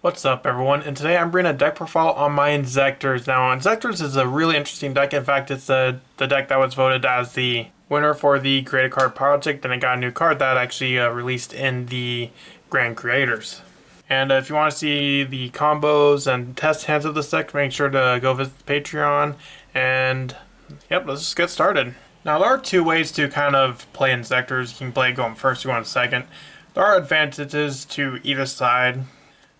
What's up, everyone? And today I'm bringing a deck profile on my Inzektors. Now, Inzektors is a really interesting deck. In fact, it's the deck that was voted as the winner for the Create a Card project, and it got a new card that actually released in the Grand Creators. And if you want to see the combos and test hands of this deck, make sure to go visit the Patreon. And yep, let's just get started. Now, there are two ways to kind of play Inzektors. You can play going first or going second. There are advantages to either side.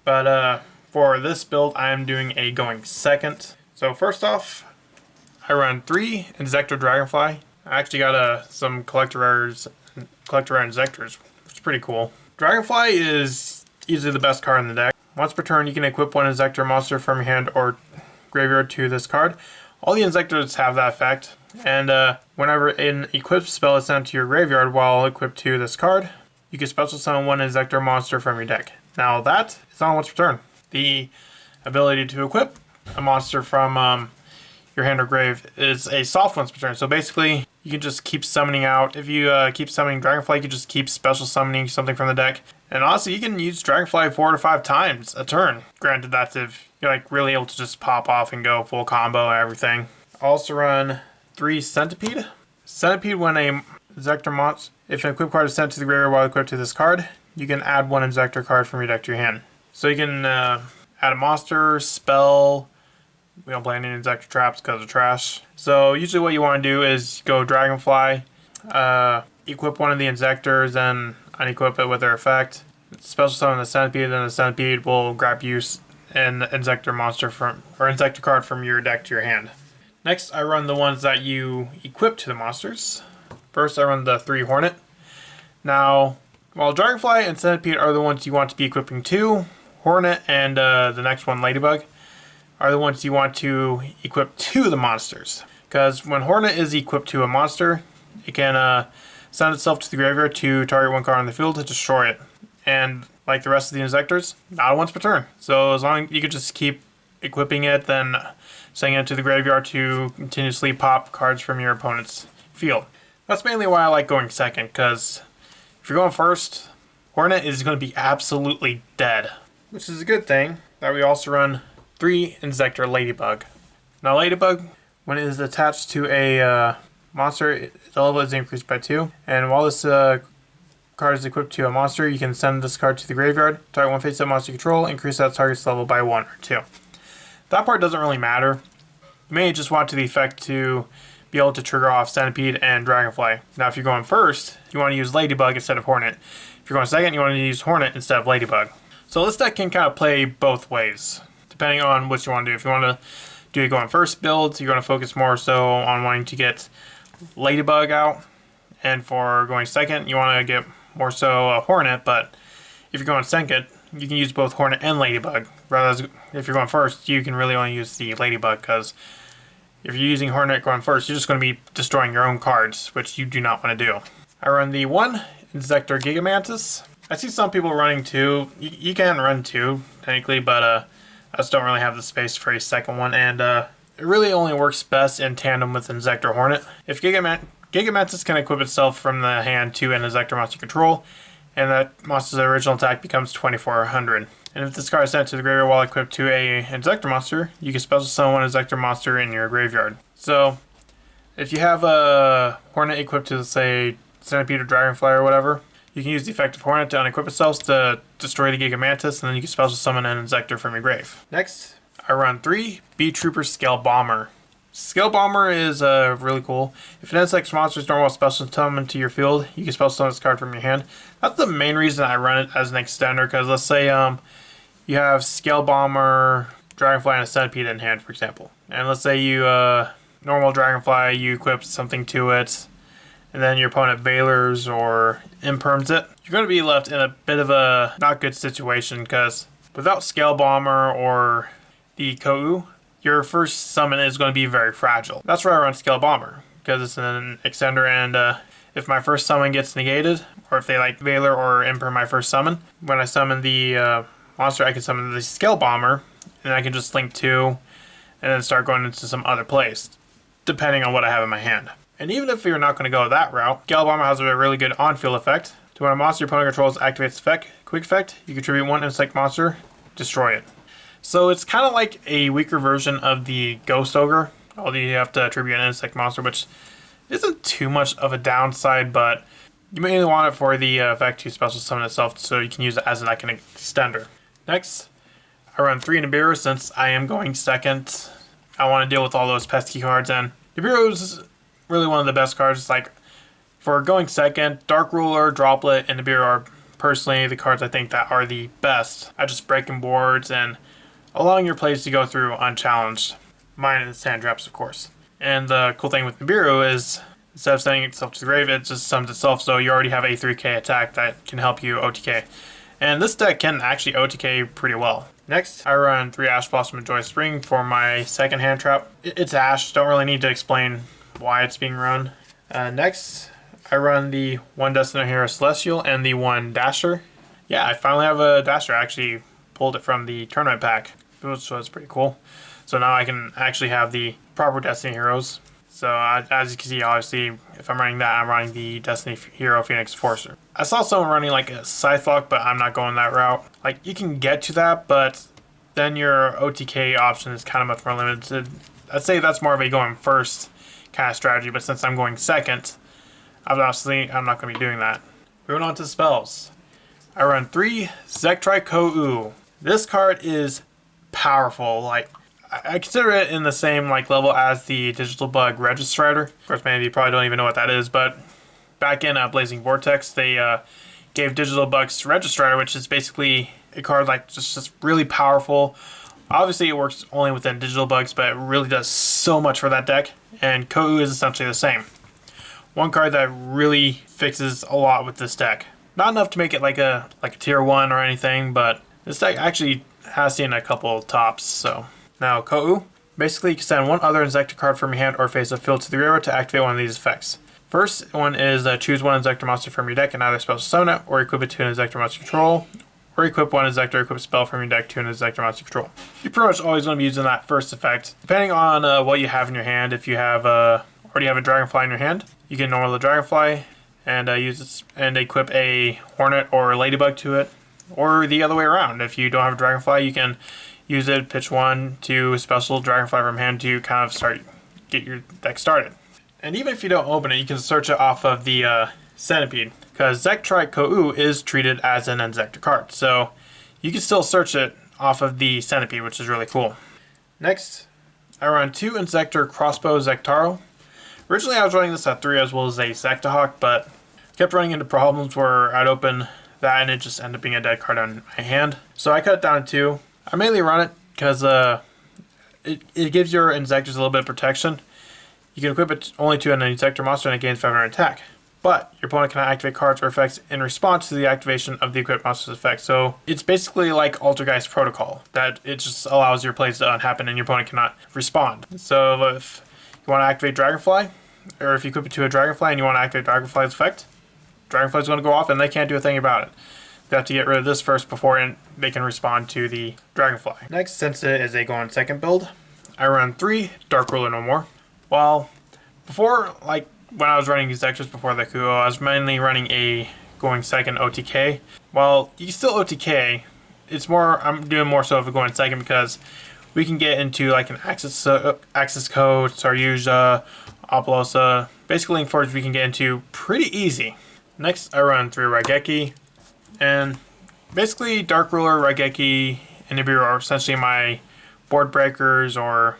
But for this build, I'm doing a going second. So first off, I run 3 Insector Dragonfly. I actually got some collector rare Inzektors, which is pretty cool. Dragonfly is easily the best card in the deck. Once per turn, you can equip one Inzektor monster from your hand or graveyard to this card. All the Inzektors have that effect, and whenever an equipped spell is sent to your graveyard while equipped to this card, you can special summon one Inzektor monster from your deck. Now that is on once per turn. The ability to equip a monster from your hand or grave is a soft once per turn. So basically, you can just keep summoning out. If you keep summoning Dragonfly, you can just keep special summoning something from the deck. And honestly, you can use Dragonfly 4 to 5 times a turn. Granted, that's if you're like really able to just pop off and go full combo and everything. I also run 3 Centipede. Centipede, when a Zectaro monster, if an equipped card is sent to the graveyard while equipped to this card, you can add one Inzektor card from your deck to your hand. So you can add a monster, spell. We don't play any Inzektor traps because of trash. So usually what you want to do is go Dragonfly, equip one of the Inzektors, and unequip it with their effect. Special summon the Centipede, and the Centipede will grab you an Inzektor monster or Inzektor card from your deck to your hand. Next, I run the ones that you equip to the monsters. First, I run the 3 Hornet. Now, while Dragonfly and Centipede are the ones you want to be equipping to, Hornet and the next one, Ladybug, are the ones you want to equip to the monsters. Because when Hornet is equipped to a monster, it can send itself to the graveyard to target one card on the field to destroy it. And like the rest of the Inzektors, not once per turn. So as long as you can just keep equipping it, then sending it to the graveyard to continuously pop cards from your opponent's field. That's mainly why I like going second, because if you're going first, Hornet is going to be absolutely dead. Which is a good thing that we also run 3 Insector Ladybug. Now Ladybug, when it is attached to a monster, the level is increased by 2. And while this card is equipped to a monster, you can send this card to the graveyard, target one face-up monster you control, increase that target's level by 1 or 2. That part doesn't really matter. You may just want the effect to be able to trigger off Centipede and Dragonfly. Now if you're going first, you want to use Ladybug instead of Hornet. If you're going second, you want to use Hornet instead of Ladybug. So this deck can kind of play both ways, depending on what you want to do. If you want to do a going first build, you're going to focus more so on wanting to get Ladybug out. And for going second, you want to get more so a Hornet, but if you're going second, you can use both Hornet and Ladybug. Whereas if you're going first, you can really only use the Ladybug, because if you're using Hornet going first, you're just going to be destroying your own cards, which you do not want to do. I run the 1 Inzektor Gigamantis. I see some people running 2. You can run 2, technically, but I just don't really have the space for a second one, and it really only works best in tandem with Inzektor Hornet. If Gigamantis can equip itself from the hand to an Inzektor monster control, and that monster's original attack becomes 2400. And if this card is sent to the graveyard while equipped to a Inzektor monster, you can special summon one Inzektor monster in your graveyard. So, if you have a Hornet equipped to, say, Centipede or Dragonfly or whatever, you can use the effect of Hornet to unequip itself to destroy the Gigamantis, and then you can special summon an Inzektor from your grave. Next, I run 3 B-Trooper Scale Bomber. Scale Bomber is really cool. If an insect monster is normal special summon to your field, you can special summon this card from your hand. That's the main reason I run it as an extender, because let's say you have Scale Bomber, Dragonfly, and a Centipede in hand, for example. And let's say you normal Dragonfly, you equip something to it, and then your opponent Veilers or Imperms it. You're going to be left in a bit of a not good situation, because without Scale Bomber or the Kou, your first summon is going to be very fragile. That's where I run Scale Bomber, because it's an extender, and if my first summon gets negated, or if they like Veiler or Imperm my first summon, when I summon the monster, I can summon the Scale Bomber, and I can just link 2, and then start going into some other place, depending on what I have in my hand. And even if you're not going to go that route, Scale Bomber has a really good on-field effect. To when a monster your opponent controls activates effect, quick effect, you contribute 1 insect monster destroy it. So it's kind of like a weaker version of the Ghost Ogre, although you have to attribute an insect monster, which isn't too much of a downside, but you mainly want it for the effect to special summon itself, so you can use it as like an extender. Next, I run 3 Nibiru since I am going second. I want to deal with all those pesky cards, and Nibiru is really one of the best cards. Like, for going second, Dark Ruler, Droplet, and Nibiru are personally the cards I think that are the best at just breaking boards and allowing your plays to go through unchallenged. Minus sand traps, of course. And the cool thing with Nibiru is, instead of sending itself to the grave, it just summons itself, so you already have a 3k attack that can help you OTK. And this deck can actually OTK pretty well. Next, I run 3 Ash Blossom and Joy Spring for my second hand trap. It's Ash, don't really need to explain why it's being run. Next, I run the 1 Destiny Hero Celestial and the 1 Dasher. Yeah, I finally have a Dasher. I actually pulled it from the tournament pack, which was pretty cool. So now I can actually have the proper Destiny Heroes. So as you can see, obviously, if I'm running that, I'm running the Destiny Hero Phoenix Forcer. I saw someone running like a Scythe, but I'm not going that route. Like, you can get to that, but then your OTK option is kind of much more limited. I'd say that's more of a going first kind of strategy, but since I'm going second, obviously I'm not going to be doing that. Moving on to spells. I run 3 Zectaro. This card is powerful. Like, I consider it in the same like level as the Digital Bug Registrator. Of course, many of you probably don't even know what that is, but back in Blazing Vortex, they gave Digital Bug's Registrator, which is basically a card like just really powerful. Obviously, it works only within Digital Bugs, but it really does so much for that deck. And Kou is essentially the same. One card that really fixes a lot with this deck. Not enough to make it like a tier 1 or anything, but this deck actually has seen a couple tops, so. Now, Kou. Basically, you can send 1 other Inzektor card from your hand or face of field to the graveyard to activate one of these effects. First one is choose 1 Inzektor monster from your deck and either special summon it, or equip it to an Inzektor monster control, or equip 1 Inzektor equip spell from your deck to an Inzektor monster control. You're pretty much always going to be using that first effect. Depending on what you have in your hand, if you have already have a Dragonfly in your hand, you can normal the Dragonfly and use it and equip a Hornet or a Ladybug to it, or the other way around. If you don't have a Dragonfly, you can use it, pitch 1 to special Dragonfly from hand to kind of get your deck started. And even if you don't open it, you can search it off of the Centipede, because Zectaro is treated as an Inzektor card. So you can still search it off of the Centipede, which is really cool. Next, I run 2 Inzektor Crossbow Zectaro. Originally, I was running this at 3 as well as a Zectahawk, but kept running into problems where I'd open that and it just ended up being a dead card on my hand. So I cut it down to 2. I mainly run it because it gives your Inzektors a little bit of protection. You can equip it only to an Inzektor monster and it gains 500 attack. But your opponent can activate cards or effects in response to the activation of the equipped monster's effect. So it's basically like Altergeist Protocol, that it just allows your plays to happen and your opponent cannot respond. So if you want to activate Dragonfly, or if you equip it to a Dragonfly and you want to activate Dragonfly's effect, Dragonfly's going to go off and they can't do a thing about it. They have to get rid of this first before they can respond to the Dragonfly. Next, since it is a go on second build, I run 3 Dark Ruler No More. Well, before, like when I was running these extras before the Kou, I was mainly running a going second OTK. Well, you can still OTK. It's more, I'm doing more so of a going second because we can get into like an Axis Code, Saryuja, Apollosa. Basically, Link Forge we can get into pretty easy. Next, I run 3 Raigeki. And basically, Dark Ruler, Raigeki, and Nibiru are essentially my board breakers or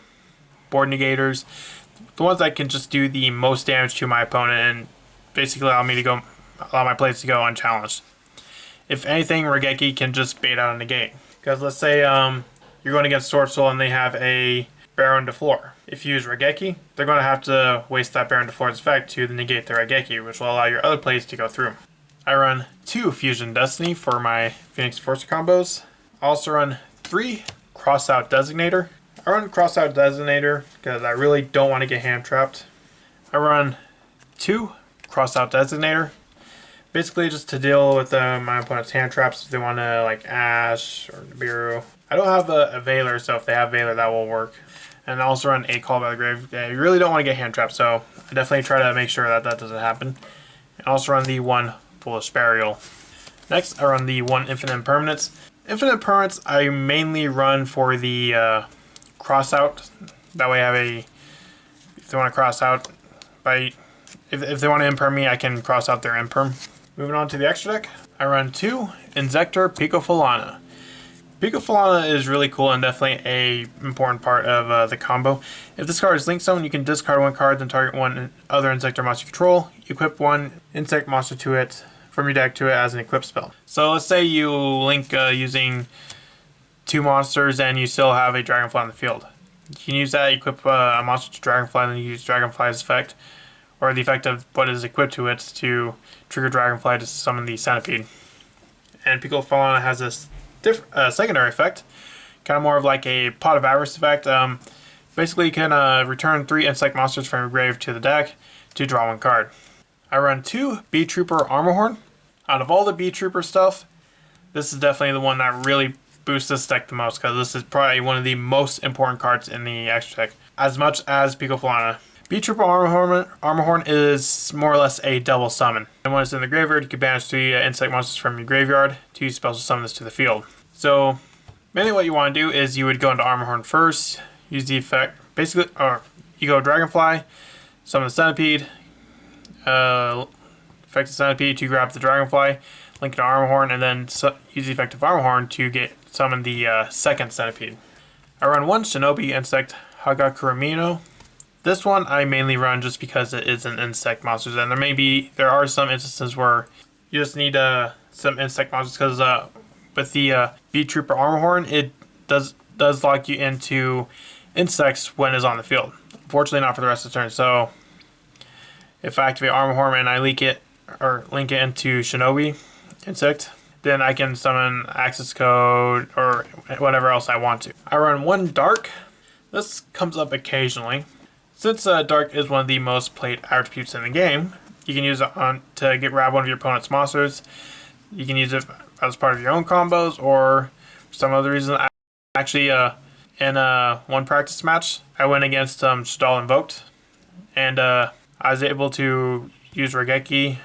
board negators. The ones that can just do the most damage to my opponent and basically allow my plays to go unchallenged. If anything, Raigeki can just bait out a negate. Because let's say you're going against Sword Soul and they have a Baron de Flor. If you use Raigeki, they're going to have to waste that Baron de Flor's effect to negate the Raigeki, which will allow your other plays to go through. I run 2 Fusion Destiny for my Phoenix Forcer combos. I also run 3 Crossout Designator. I run Crossout Designator because I really don't want to get hand trapped. I run 2 Crossout Designator. Basically just to deal with my opponent's hand traps if they want to like Ash or Nibiru. I don't have a Veiler, so if they have Veiler that will work. And I also run a Call by the Grave. Yeah, you really don't want to get hand trapped, so I definitely try to make sure that that doesn't happen. And I also run the 1 Foolish Burial. Next, I run the 1 Infinite Impermanence. Infinite permanents I mainly run for the cross out. That way I have a, if they want to cross out, if they want to imperm me, I can cross out their imperm. Moving on to the extra deck, I run 2 Inzektor Picofalana. Picofalana is really cool and definitely a important part of the combo. If this card is linked summon, you can discard 1 card, then target 1 other Inzektor monster you control. Equip 1 insect monster to it from your deck to it as an equip spell. So let's say you link using 2 monsters and you still have a Dragonfly on the field. You can use that, equip a monster to Dragonfly, and then use Dragonfly's effect, or the effect of what is equipped to it to trigger Dragonfly to summon the Centipede. And Picofalana has this secondary effect, kind of more of like a Pot of Avarice effect. Basically, you can return 3 insect monsters from your grave to the deck to draw 1 card. I run 2 Bee Trooper Armorhorn. Out of all the Bee Trooper stuff, this is definitely the one that really boosts this deck the most, because this is probably one of the most important cards in the extra deck, as much as Picofalana. Bee Trooper Armorhorn is more or less a double summon. And when it's in the graveyard, you can banish 3 insect monsters from your graveyard to use special summon this to the field. So, mainly what you want to do is you would go into Armorhorn first, use the effect, basically, or you go Dragonfly, summon the Centipede, effect the Centipede to grab the Dragonfly, link it to Armorhorn, and then use the effect of Armorhorn to summon the second Centipede. I run 1 Shinobi Insect Hagakuramino. This one I mainly run just because it is an insect monster, and there are some instances where you just need some insect monsters, because with the Bee Trooper Armorhorn, it does lock you into insects when it's on the field. Unfortunately, not for the rest of the turn. So if I activate Armorhorn and I link it into Shinobi Insect, then I can summon Access Code or whatever else I want to. I run 1 Dark. This comes up occasionally. Since Dark is one of the most played attributes in the game, you can use it to grab one of your opponent's monsters. You can use it as part of your own combos, or for some other reason. Actually, in one practice match, I went against Shadal Invoked, and I was able to use Regeki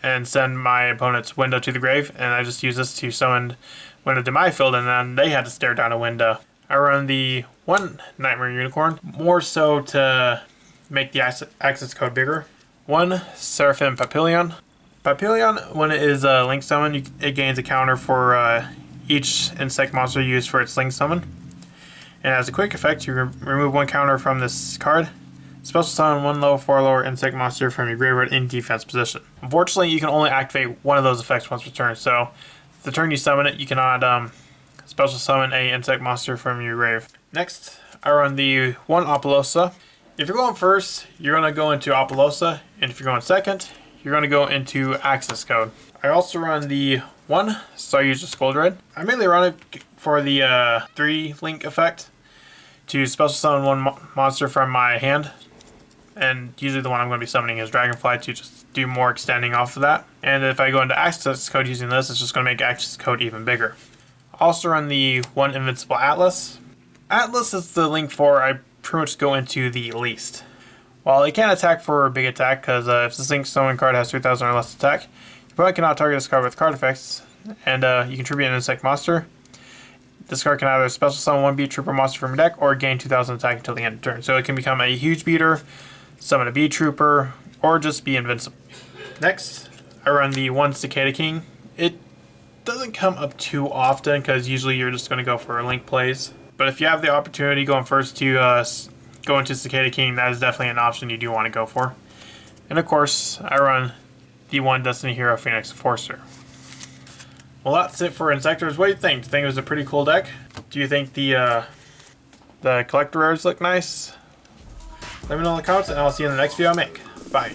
and send my opponent's window to the grave, and I just used this to summon window to my field, and then they had to stare down a window. I run the 1 Nightmare Unicorn, more so to make the access code bigger. 1 Seraphim Papillion. Papillion, when it is link summon, it gains a counter for each insect monster used for its link summon. And as a quick effect, you remove 1 counter from this card. Special summon 1 level 4 lower insect monster from your graveyard in defense position. Unfortunately, you can only activate one of those effects once per turn, so the turn you summon it, you cannot special summon a insect monster from your grave. Next, I run the 1 Apollosa. If you're going first, you're going to go into Apollosa, and if you're going second, you're going to go into Access Code. I also run the 1 Staryuja Scoldred. I mainly run it for the 3 link effect to special summon 1 monster from my hand, and usually the one I'm going to be summoning is Dragonfly to just do more extending off of that. And if I go into Access Code using this, it's just going to make Access Code even bigger. Also run the 1 Invincible Atlas. Atlas is the link for I pretty much go into the least. While it can attack for a big attack, because if this link summon card has 3,000 or less attack, you probably cannot target this card with card effects, and you contribute an insect monster. This card can either special summon 1 Bee Trooper monster from your deck, or gain 2,000 attack until the end of the turn. So it can become a huge beater, summon a Bee Trooper, or just be invincible. Next, I run the 1 Cicada King. It doesn't come up too often, because usually you're just going to go for link plays. But if you have the opportunity going first to go into Cicada King, that is definitely an option you do want to go for. And of course, I run the 1 Destiny Hero Phoenix Enforcer. Well, that's it for Inzektors. What do you think? Do you think it was a pretty cool deck? Do you think the collector rares look nice? Let me know in the comments, and I'll see you in the next video I make. Bye.